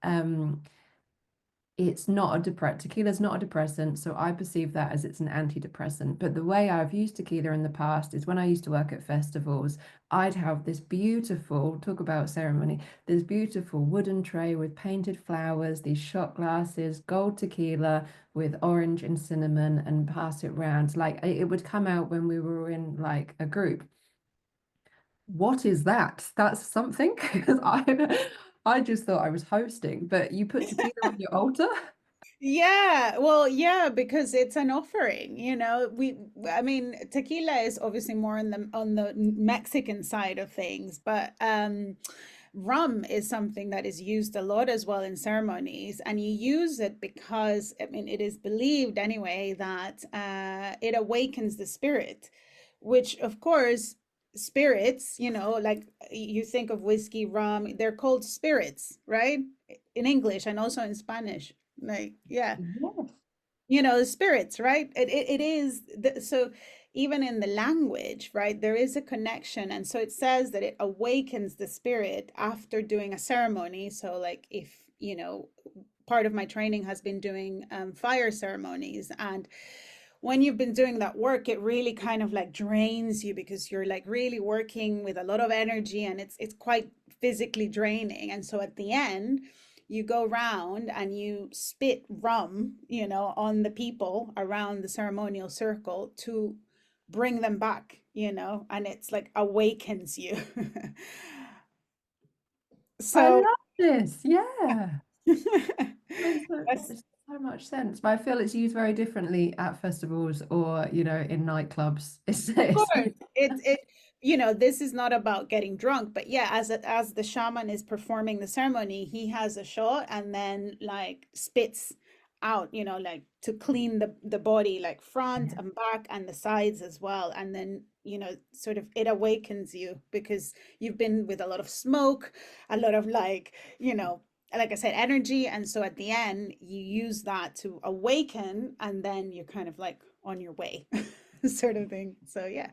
[SPEAKER 1] it's not a depressant. Tequila is not a depressant, so I perceive that as it's an antidepressant. But the way I've used tequila in the past is when I used to work at festivals, I'd have this beautiful, talk about ceremony, this beautiful wooden tray with painted flowers, these shot glasses, gold tequila with orange and cinnamon, and pass it round. Like it would come out when we were in like a group. What is that? That's something because I just thought I was hosting, but you put tequila on your altar?
[SPEAKER 2] Yeah, well, yeah, because it's an offering, I mean, tequila is obviously more on the Mexican side of things, but rum is something that is used a lot as well in ceremonies, and you use it because, I mean, it is believed anyway that it awakens the spirit, which of course spirits, like you think of whiskey, rum, they're called spirits, right? In English and also in Spanish. Like, yeah,
[SPEAKER 1] Yes.
[SPEAKER 2] the spirits, right? It is so even in the language, right, there is a connection. And so it says that it awakens the spirit after doing a ceremony. So, like, if, part of my training has been doing fire ceremonies. And when you've been doing that work, it really kind of like drains you because you're like really working with a lot of energy, and it's quite physically draining. And so at the end, you go around and you spit rum, on the people around the ceremonial circle to bring them back, and it's like awakens you.
[SPEAKER 1] I
[SPEAKER 2] So
[SPEAKER 1] love this. Yeah. Makes
[SPEAKER 2] that's
[SPEAKER 1] so much sense. But I feel it's used very differently at festivals or, in nightclubs. It's
[SPEAKER 2] course. It this is not about getting drunk, but yeah, as the shaman is performing the ceremony, he has a shot and then like spits out, like to clean the body, like front
[SPEAKER 1] Yeah.
[SPEAKER 2] and back and the sides as well. And then, sort of it awakens you because you've been with a lot of smoke, a lot of like I said, energy. And so at the end, you use that to awaken, and then you're kind of like on your way, sort of thing. So yeah.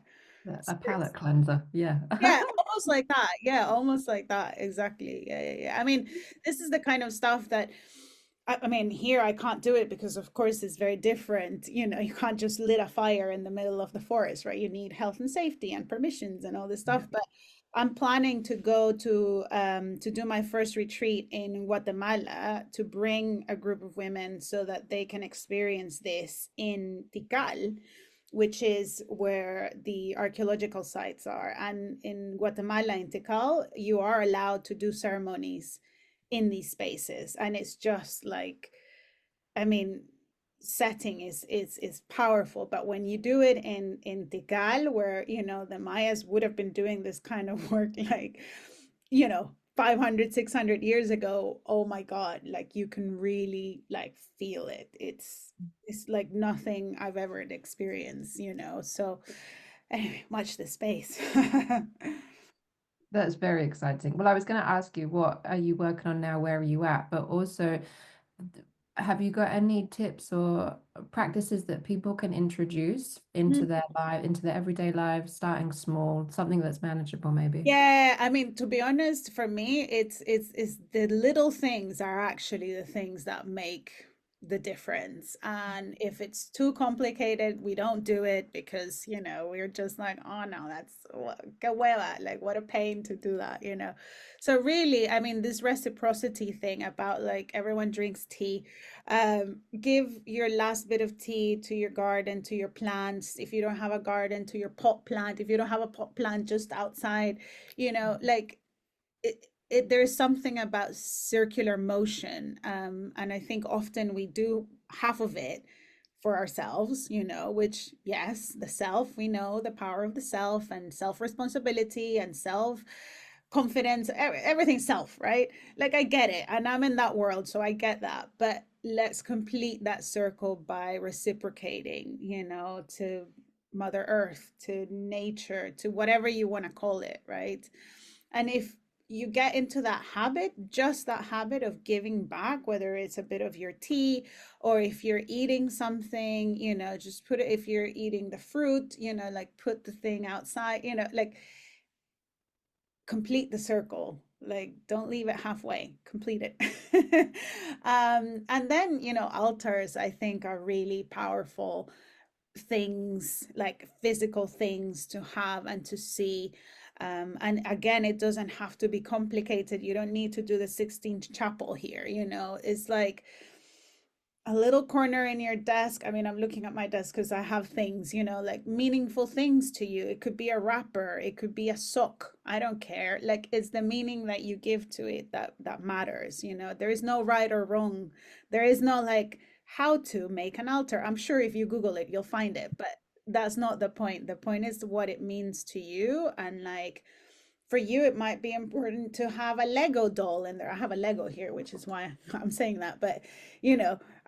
[SPEAKER 1] A palate cleanser. Yeah.
[SPEAKER 2] Yeah, almost like that. Yeah, almost like that. Exactly. Yeah, yeah, yeah. I mean, this is the kind of stuff that I mean, here I can't do it because of course it's very different. You can't just lit a fire in the middle of the forest, right? You need health and safety and permissions and all this
[SPEAKER 1] Yeah.
[SPEAKER 2] stuff. But I'm planning to go to do my first retreat in Guatemala to bring a group of women so that they can experience this in Tikal, which is where the archaeological sites are. And in Guatemala, in Tikal, you are allowed to do ceremonies in these spaces. And it's just like, I mean, setting is powerful. But when you do it in Tikal, where the Mayas would have been doing this kind of work, like 500, 600 years ago, oh my God, like you can really like feel it. It's like nothing I've ever experienced, so anyway, watch this space.
[SPEAKER 1] That's very exciting. Well, I was going to ask you, what are you working on now? Where are you at? But also, have you got any tips or practices that people can introduce into their life, into their everyday lives, starting small, something that's manageable, maybe?
[SPEAKER 2] Yeah, I mean, to be honest, for me, it's the little things are actually the things that make the difference. And if it's too complicated, we don't do it because, we're just like, oh no, that's get well at like what a pain to do that. So really, I mean, this reciprocity thing about like everyone drinks tea. Give your last bit of tea to your garden, to your plants. If you don't have a garden, to your pot plant. If you don't have a pot plant, just outside, like there's something about circular motion. And I think often we do half of it for ourselves, which, yes, the self, we know the power of the self and self responsibility and self confidence, everything self, right? Like I get it. And I'm in that world, so I get that. But let's complete that circle by reciprocating, to Mother Earth, to nature, to whatever you want to call it, right? And if you get into that habit, just that habit of giving back, whether it's a bit of your tea or if you're eating something, just put it, if you're eating the fruit, like put the thing outside, like complete the circle. Like don't leave it halfway, complete it. And then, altars, I think, are really powerful things, like physical things to have and to see. And again, it doesn't have to be complicated. You don't need to do the 16th chapel here. It's like a little corner in your desk. I mean, I'm looking at my desk because I have things, like meaningful things to you. It could be a wrapper, it could be a sock. I don't care. Like it's the meaning that you give to it that matters. There is no right or wrong. There is no like how to make an altar. I'm sure if you Google it, you'll find it, but that's not the point. The point is what it means to you. And like for you, it might be important to have a Lego doll in there. I have a Lego here, which is why I'm saying that. But,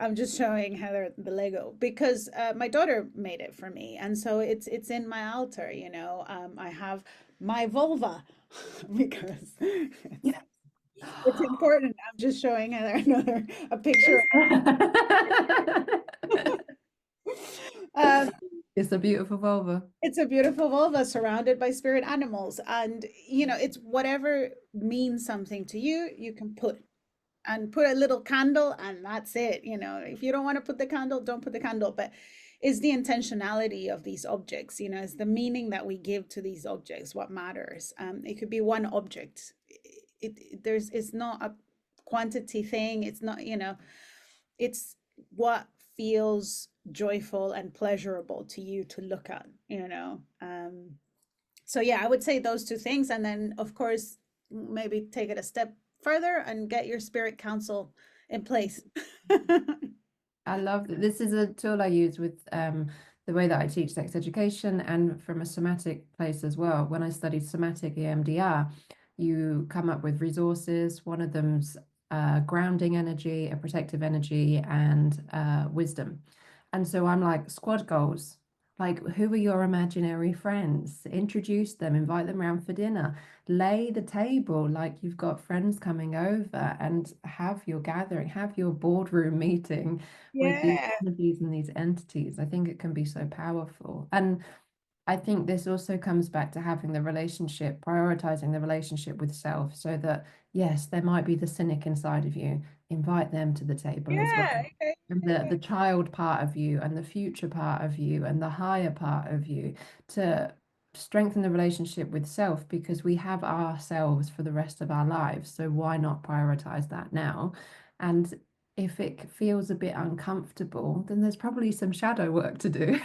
[SPEAKER 2] I'm just showing Heather the Lego because my daughter made it for me. And so it's in my altar. I have my vulva because
[SPEAKER 1] Yeah.
[SPEAKER 2] it's important. I'm just showing Heather a picture. um,
[SPEAKER 1] It's a beautiful vulva.
[SPEAKER 2] it's a beautiful vulva surrounded by spirit animals. And, it's whatever means something to you, you can put a little candle and that's it. If you don't want to put the candle, don't put the candle. But it's the intentionality of these objects, it's the meaning that we give to these objects what matters. It could be one object. It's not a quantity thing. It's not, it's what feels joyful and pleasurable to you to look at. So yeah, I would say those two things. And then of course, maybe take it a step further and get your spirit council in place.
[SPEAKER 1] I love that. This is a tool I use with the way that I teach sex education and from a somatic place as well. When I studied somatic EMDR, you come up with resources. One of them's grounding energy, a protective energy, and wisdom. And so I'm like, squad goals. Like, who are your imaginary friends? Introduce them, invite them around for dinner, lay the table like you've got friends coming over, and have your gathering, have your boardroom meeting with these
[SPEAKER 2] Yeah.
[SPEAKER 1] energies and these entities. I think it can be so powerful. And I think this also comes back to having the relationship, prioritizing the relationship with self, so that, yes, there might be the cynic inside of you, invite them to the table as well.
[SPEAKER 2] Yeah. Okay.
[SPEAKER 1] And the child part of you, and the future part of you, and the higher part of you, to strengthen the relationship with self, because we have ourselves for the rest of our lives. So why not prioritize that now? And if it feels a bit uncomfortable, then there's probably some shadow work to do.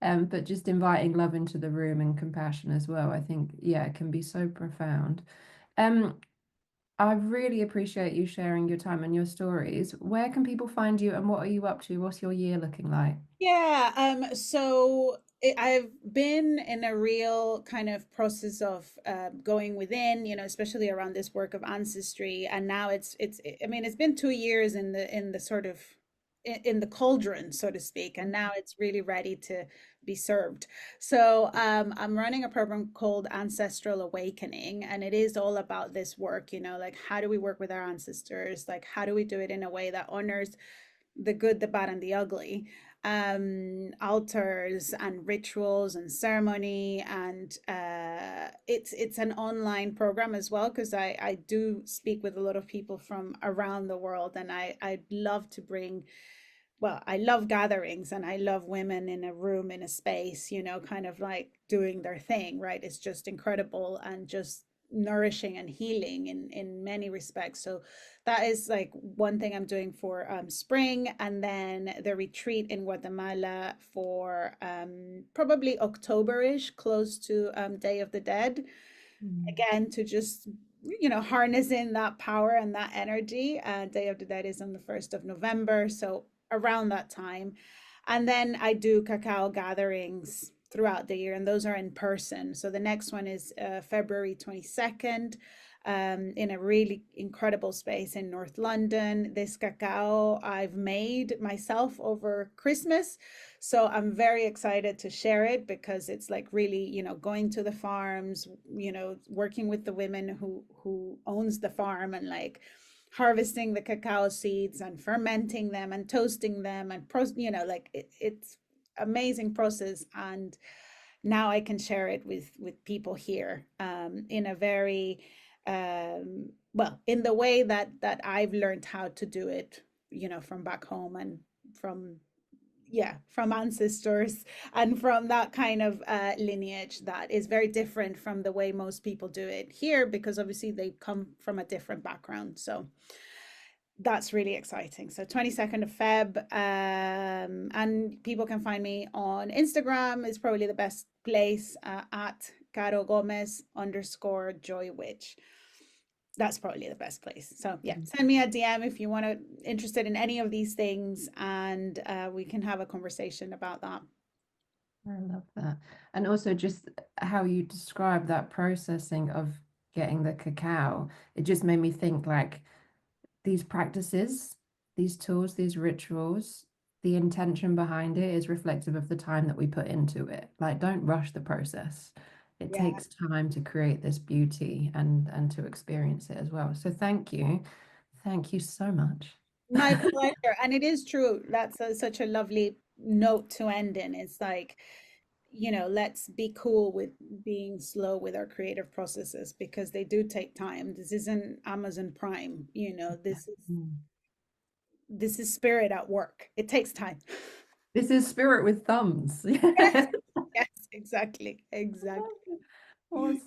[SPEAKER 1] But just inviting love into the room and compassion as well, I think, yeah, it can be so profound. Um, I really appreciate you sharing your time and your stories. Where can people find you and what are you up to? What's your year looking like?
[SPEAKER 2] Yeah, I've been in a real kind of process of going within, especially around this work of ancestry, and now I mean, it's been 2 years in the sort of in the cauldron, so to speak, and now it's really ready to be served. So I'm running a program called Ancestral Awakening, and it is all about this work, like how do we work with our ancestors? Like how do we do it in a way that honors the good, the bad, and the ugly, altars and rituals and ceremony, and it's an online program as well, because I do speak with a lot of people from around the world, and I'd love to bring, well, I love gatherings and I love women in a room, in a space, kind of like doing their thing, right? It's just incredible and just nourishing and healing in many respects. So that is like one thing I'm doing for spring, and then the retreat in Guatemala for probably October-ish, close to Day of the Dead,
[SPEAKER 1] Mm.
[SPEAKER 2] again to just harness in that power and that energy. Day of the Dead is on the 1st of November, so around that time. And then I do cacao gatherings throughout the year, and those are in person. So the next one is February 22nd, in a really incredible space in North London. This cacao I've made myself over Christmas. So I'm very excited to share it, because it's like really, going to the farms, working with the women who owns the farm, and like harvesting the cacao seeds and fermenting them and toasting them, and like it's amazing process. And now I can share it with people here, in a very well, in the way that I've learned how to do it, from back home, and from, yeah, from ancestors, and from that kind of lineage that is very different from the way most people do it here, because obviously they come from a different background. So that's really exciting. So 22nd of Feb, and people can find me on Instagram, is probably the best place, at Caro Gomez underscore Joy Witch. That's probably the best place. So yeah, send me a DM if you want to, interested in any of these things, and we can have a conversation about that.
[SPEAKER 1] I love that. And also just how you describe that processing of getting the cacao, it just made me think like these practices, these tools, these rituals, the intention behind it is reflective of the time that we put into it. Like, don't rush the process. It
[SPEAKER 2] Yeah,
[SPEAKER 1] takes time to create this beauty and to experience it as well. So thank you. Thank you so much.
[SPEAKER 2] my pleasure. And it is true. That's such a lovely note to end in. It's like, let's be cool with being slow with our creative processes, because they do take time. This isn't Amazon Prime,
[SPEAKER 1] Mm.
[SPEAKER 2] this is spirit at work. It takes time.
[SPEAKER 1] This is spirit with thumbs.
[SPEAKER 2] Yes,
[SPEAKER 1] Yes.
[SPEAKER 2] yes, exactly, exactly.
[SPEAKER 1] Awesome.